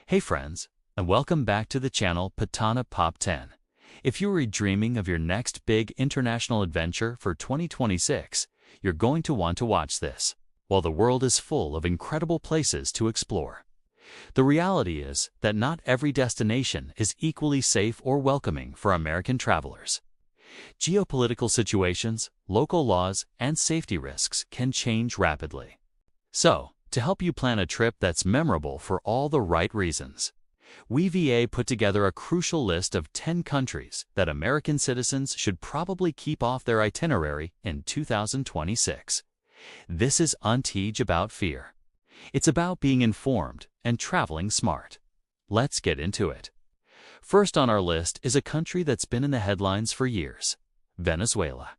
Hey friends, and welcome back to the channel Patana Pop 10. If you are dreaming of your next big international adventure for 2026, you're going to want to watch this. While the world is full of incredible places to explore, the reality is that not every destination is equally safe or welcoming for American travelers. Geopolitical situations, local laws, and safety risks can change rapidly. So, to help you plan a trip that's memorable for all the right reasons, We put together a crucial list of 10 countries that American citizens should probably keep off their itinerary in 2026. This is Unteach about fear. It's about being informed and traveling smart. Let's get into it. First on our list is a country that's been in the headlines for years: Venezuela.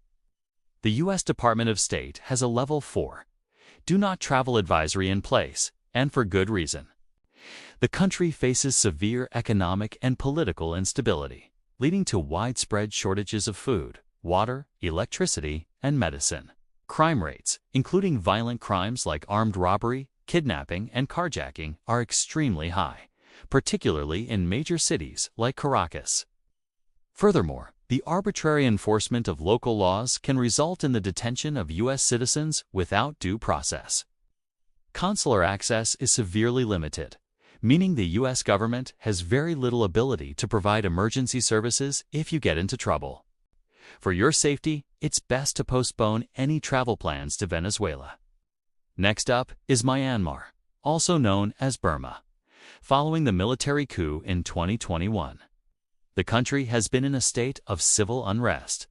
The U.S. Department of State has a Level 4 Do Not Travel advisory in place, and for good reason. The country faces severe economic and political instability, leading to widespread shortages of food, water, electricity, and medicine. Crime rates, including violent crimes like armed robbery, kidnapping, and carjacking, are extremely high, particularly in major cities like Caracas. Furthermore, the arbitrary enforcement of local laws can result in the detention of U.S. citizens without due process. Consular access is severely limited, meaning the U.S. government has very little ability to provide emergency services if you get into trouble. For your safety, it's best to postpone any travel plans to Venezuela. Next up is Myanmar, also known as Burma. Following the military coup in 2021, the country has been in a state of civil unrest.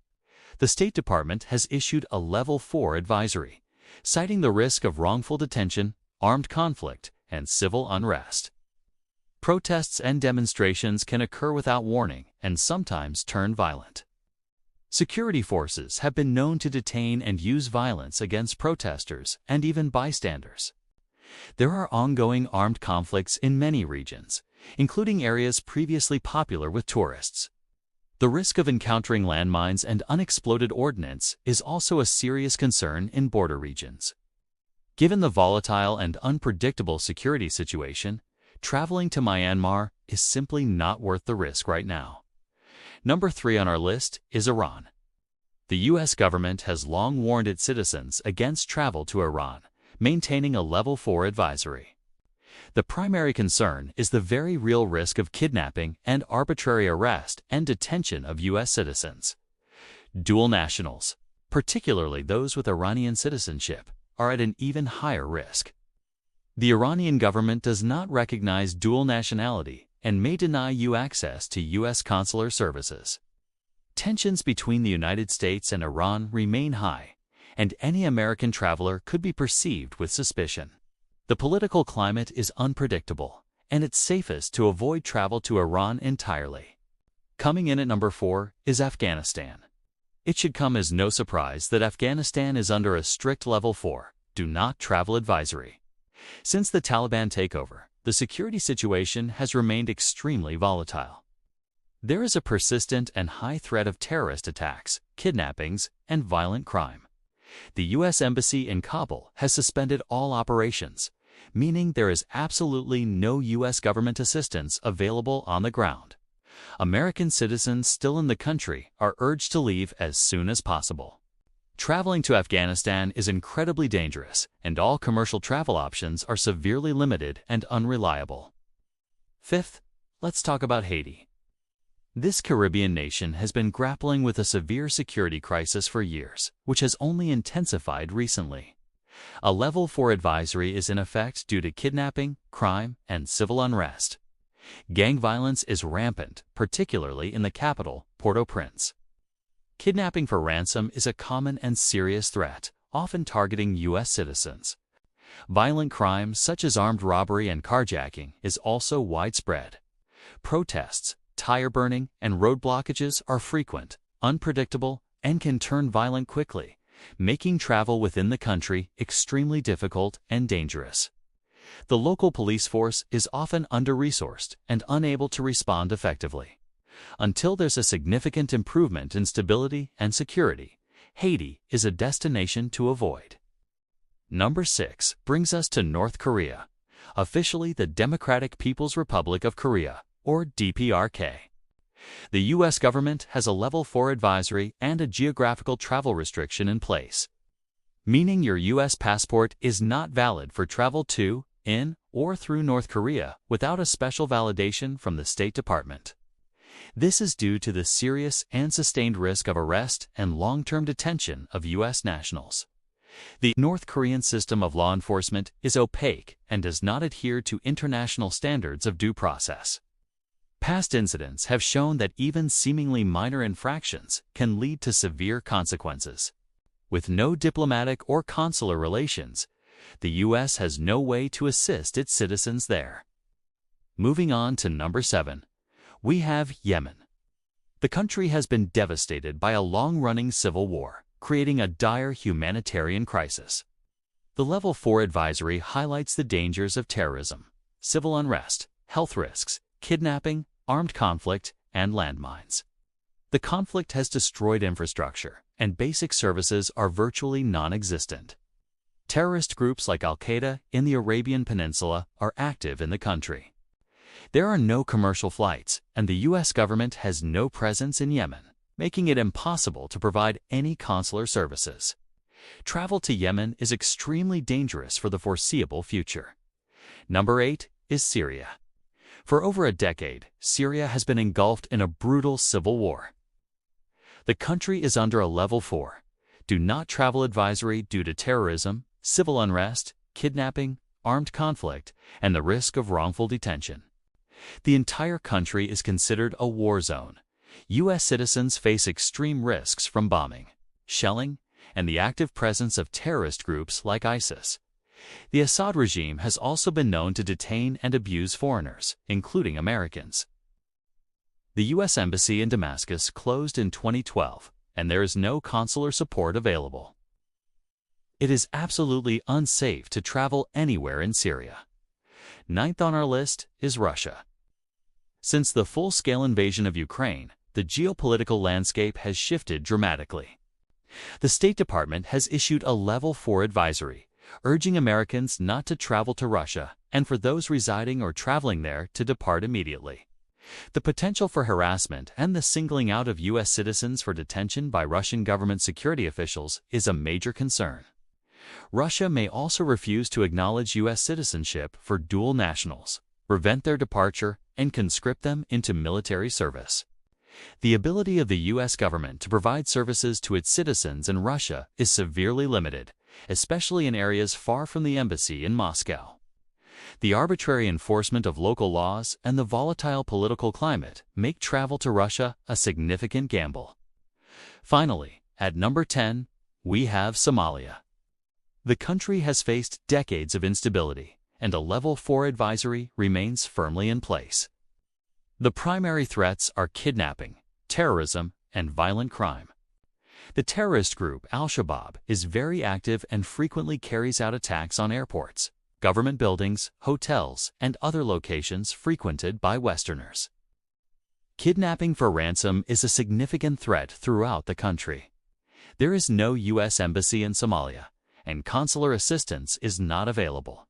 The State Department has issued a Level 4 advisory, citing the risk of wrongful detention, armed conflict, and civil unrest. Protests and demonstrations can occur without warning and sometimes turn violent. Security forces have been known to detain and use violence against protesters and even bystanders. There are ongoing armed conflicts in many regions, including areas previously popular with tourists. The risk of encountering landmines and unexploded ordnance is also a serious concern in border regions. Given the volatile and unpredictable security situation, traveling to Myanmar is simply not worth the risk right now. Number 3 on our list is Iran. The U.S. government has long warned its citizens against travel to Iran, maintaining a Level 4 advisory. The primary concern is the very real risk of kidnapping and arbitrary arrest and detention of U.S. citizens. Dual nationals, particularly those with Iranian citizenship, are at an even higher risk. The Iranian government does not recognize dual nationality and may deny you access to U.S. consular services. Tensions between the United States and Iran remain high, and any American traveler could be perceived with suspicion. The political climate is unpredictable, and it's safest to avoid travel to Iran entirely. Coming in at number 4 is Afghanistan. It should come as no surprise that Afghanistan is under a strict Level 4 Do Not Travel advisory. Since the Taliban takeover, the security situation has remained extremely volatile. There is a persistent and high threat of terrorist attacks, kidnappings, and violent crime. The U.S. Embassy in Kabul has suspended all operations, meaning there is absolutely no U.S. government assistance available on the ground. American citizens still in the country are urged to leave as soon as possible. Traveling to Afghanistan is incredibly dangerous, and all commercial travel options are severely limited and unreliable. Fifth, let's talk about Haiti. This Caribbean nation has been grappling with a severe security crisis for years, which has only intensified recently. A Level 4 advisory is in effect due to kidnapping, crime, and civil unrest. Gang violence is rampant, particularly in the capital, Port-au-Prince. Kidnapping for ransom is a common and serious threat, often targeting U.S. citizens. Violent crime such as armed robbery and carjacking is also widespread. Protests, tire burning, and road blockages are frequent, unpredictable, and can turn violent quickly, making travel within the country extremely difficult and dangerous. The local police force is often under-resourced and unable to respond effectively. Until there's a significant improvement in stability and security, Haiti is a destination to avoid. Number 6 brings us to North Korea. officially the Democratic People's Republic of Korea, or DPRK. The U.S. government has a Level 4 advisory and a geographical travel restriction in place, meaning your U.S. passport is not valid for travel to, in, or through North Korea without a special validation from the State Department. This is due to the serious and sustained risk of arrest and long-term detention of U.S. nationals. The North Korean system of law enforcement is opaque and does not adhere to international standards of due process. Past incidents have shown that even seemingly minor infractions can lead to severe consequences. With no diplomatic or consular relations, the U.S. has no way to assist its citizens there. Moving on to number 7, we have Yemen. The country has been devastated by a long-running civil war, creating a dire humanitarian crisis. The Level 4 advisory highlights the dangers of terrorism, civil unrest, health risks, kidnapping, armed conflict, and landmines. The conflict has destroyed infrastructure, and basic services are virtually non-existent. Terrorist groups like Al-Qaeda in the Arabian Peninsula are active in the country. There are no commercial flights, and the U.S. government has no presence in Yemen, making it impossible to provide any consular services. Travel to Yemen is extremely dangerous for the foreseeable future. Number 8 is Syria. For over a decade, Syria has been engulfed in a brutal civil war. The country is under a Level 4, do not travel advisory due to terrorism, civil unrest, kidnapping, armed conflict, and the risk of wrongful detention. The entire country is considered a war zone. U.S. citizens face extreme risks from bombing, shelling, and the active presence of terrorist groups like ISIS. The Assad regime has also been known to detain and abuse foreigners, including Americans. The U.S. Embassy in Damascus closed in 2012, and there is no consular support available. It is absolutely unsafe to travel anywhere in Syria. Ninth on our list is Russia. Since the full-scale invasion of Ukraine, the geopolitical landscape has shifted dramatically. The State Department has issued a Level 4 advisory, urging Americans not to travel to Russia and for those residing or traveling there to depart immediately. The potential for harassment and the singling out of U.S. citizens for detention by Russian government security officials is a major concern. Russia may also refuse to acknowledge U.S. citizenship for dual nationals, prevent their departure, and conscript them into military service. The ability of the U.S. government to provide services to its citizens in Russia is severely limited, especially in areas far from the embassy in Moscow. The arbitrary enforcement of local laws and the volatile political climate make travel to Russia a significant gamble. Finally, at number 10, we have Somalia. The country has faced decades of instability, and a Level 4 advisory remains firmly in place. The primary threats are kidnapping, terrorism, and violent crime. The terrorist group Al-Shabaab is very active and frequently carries out attacks on airports, government buildings, hotels, and other locations frequented by Westerners. Kidnapping for ransom is a significant threat throughout the country. There is no U.S. embassy in Somalia, and consular assistance is not available.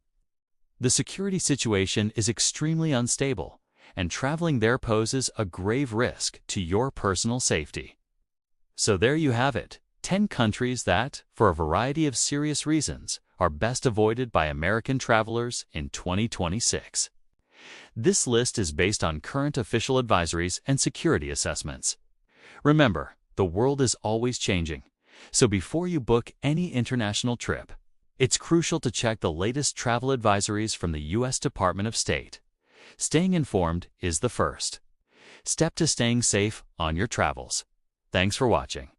The security situation is extremely unstable, and traveling there poses a grave risk to your personal safety. So there you have it, 10 countries that, for a variety of serious reasons, are best avoided by American travelers in 2026. This list is based on current official advisories and security assessments. Remember, the world is always changing, so before you book any international trip, it's crucial to check the latest travel advisories from the U.S. Department of State. Staying informed is the first step to staying safe on your travels. Thanks for watching.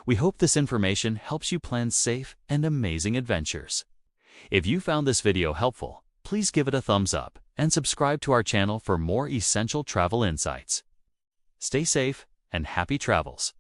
We hope this information helps you plan safe and amazing adventures. If you found this video helpful, please give it a thumbs up and subscribe to our channel for more essential travel insights. Stay safe and happy travels.